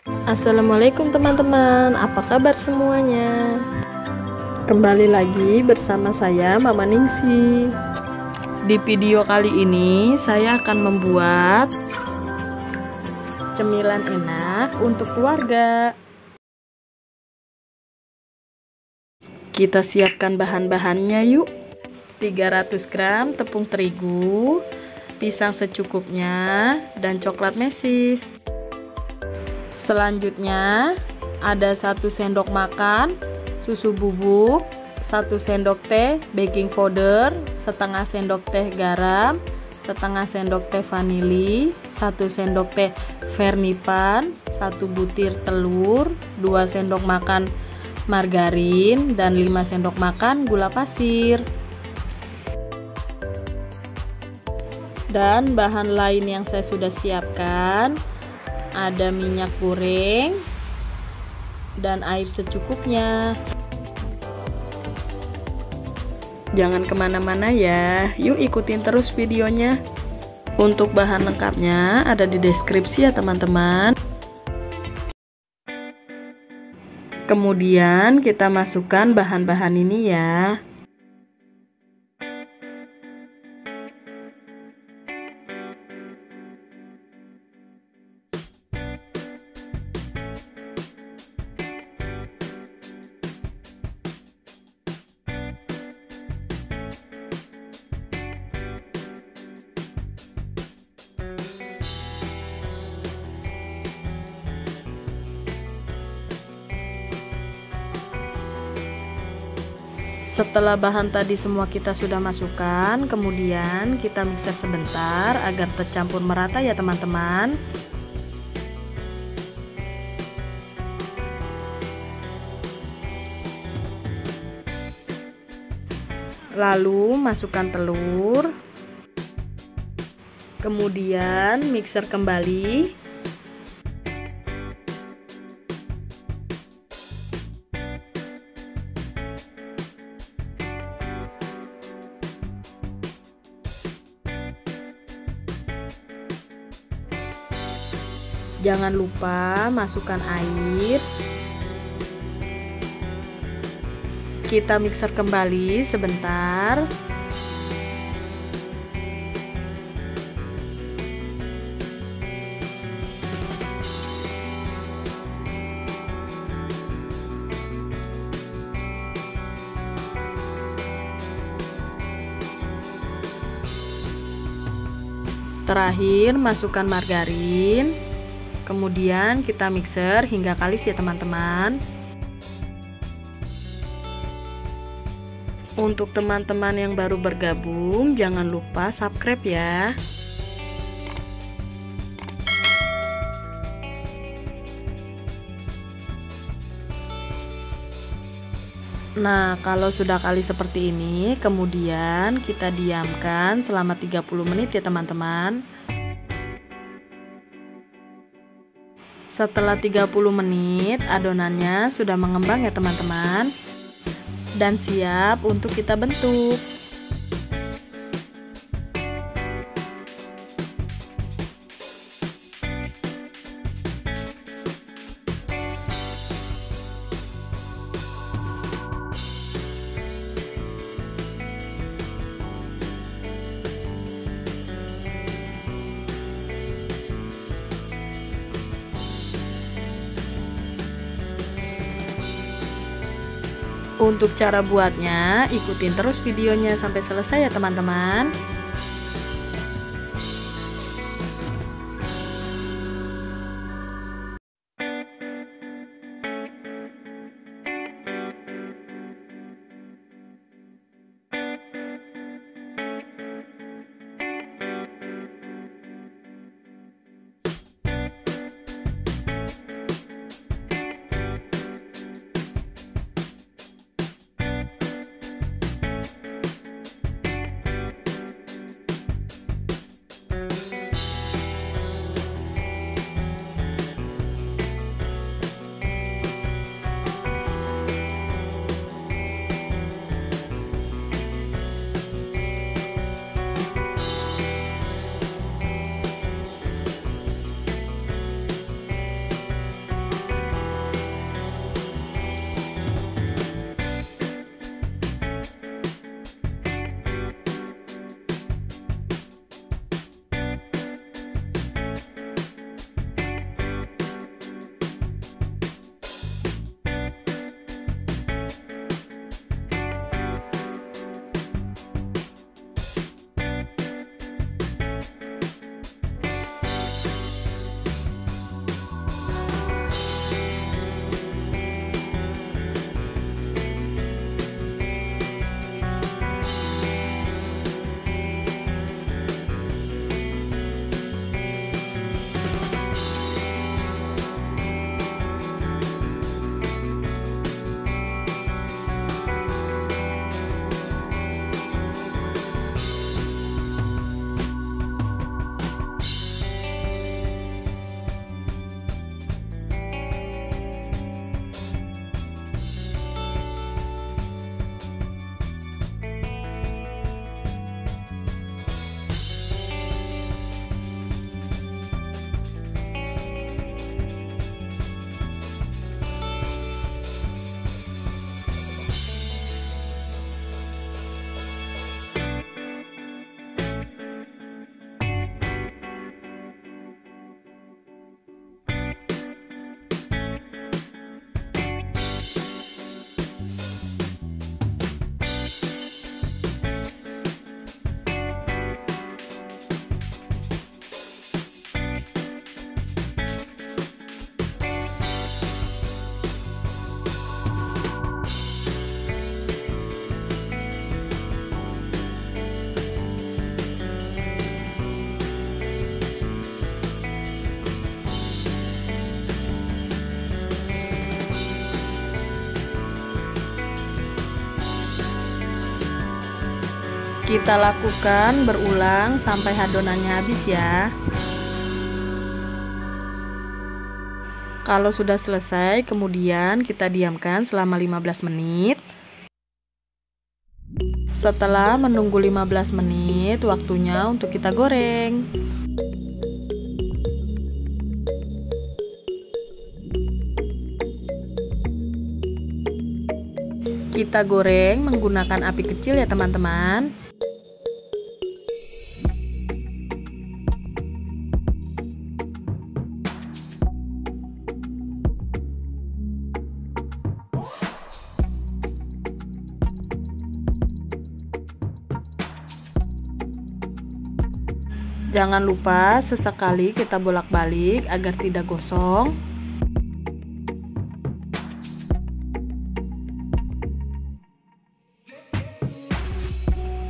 Assalamualaikum teman-teman, apa kabar semuanya? Kembali lagi bersama saya Mama Ningsi. Di video kali ini saya akan membuat cemilan enak untuk keluarga. Kita siapkan bahan-bahannya yuk. 300 gram tepung terigu, pisang secukupnya, dan coklat mesis. Selanjutnya ada 1 sendok makan susu bubuk, 1 sendok teh baking powder, setengah sendok teh garam, setengah sendok teh vanili, 1 sendok teh vermipan, 1 butir telur, 2 sendok makan margarin, dan 5 sendok makan gula pasir. Dan bahan lain yang saya sudah siapkan ada minyak goreng dan air secukupnya. Jangan kemana-mana ya, yuk ikutin terus videonya. Untuk bahan lengkapnya ada di deskripsi ya teman-teman. Kemudian kita masukkan bahan-bahan ini ya. Setelah bahan tadi semua kita sudah masukkan, kemudian kita mixer sebentar agar tercampur merata ya teman-teman. Lalu masukkan telur. Kemudian mixer kembali. Jangan lupa masukkan air. Kita mixer kembali sebentar. Terakhir masukkan margarin. Kemudian kita mixer hingga kalis ya teman-teman. Untuk teman-teman yang baru bergabung, jangan lupa subscribe ya. Nah, kalau sudah kalis seperti ini, kemudian kita diamkan selama 30 menit ya teman-teman. Setelah 30 menit, adonannya sudah mengembang ya teman-teman, dan siap untuk kita bentuk. Untuk cara buatnya, ikutin terus videonya sampai selesai ya teman-teman. Kita lakukan berulang sampai adonannya habis ya. Kalau sudah selesai, kemudian kita diamkan selama 15 menit. Setelah menunggu 15 menit, waktunya untuk kita goreng. Kita goreng menggunakan api kecil ya teman-teman. Jangan lupa sesekali kita bolak-balik agar tidak gosong.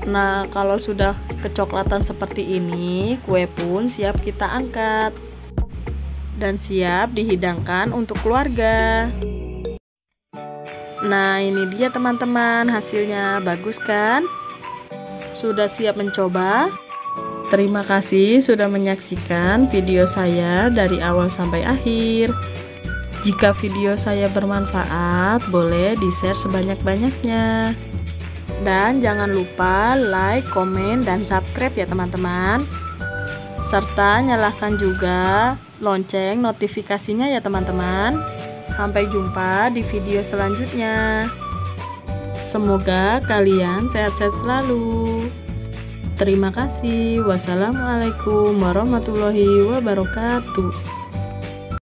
Nah, kalau sudah kecoklatan seperti ini, kue pun siap kita angkat dan siap dihidangkan untuk keluarga. Nah, ini dia teman-teman, hasilnya bagus kan? Sudah siap mencoba? Terima kasih sudah menyaksikan video saya dari awal sampai akhir. Jika video saya bermanfaat, boleh di-share sebanyak-banyaknya. Dan jangan lupa like, komen, dan subscribe ya teman-teman. Serta nyalakan juga lonceng notifikasinya ya teman-teman. Sampai jumpa di video selanjutnya. Semoga kalian sehat-sehat selalu. Terima kasih. Wassalamualaikum warahmatullahi wabarakatuh.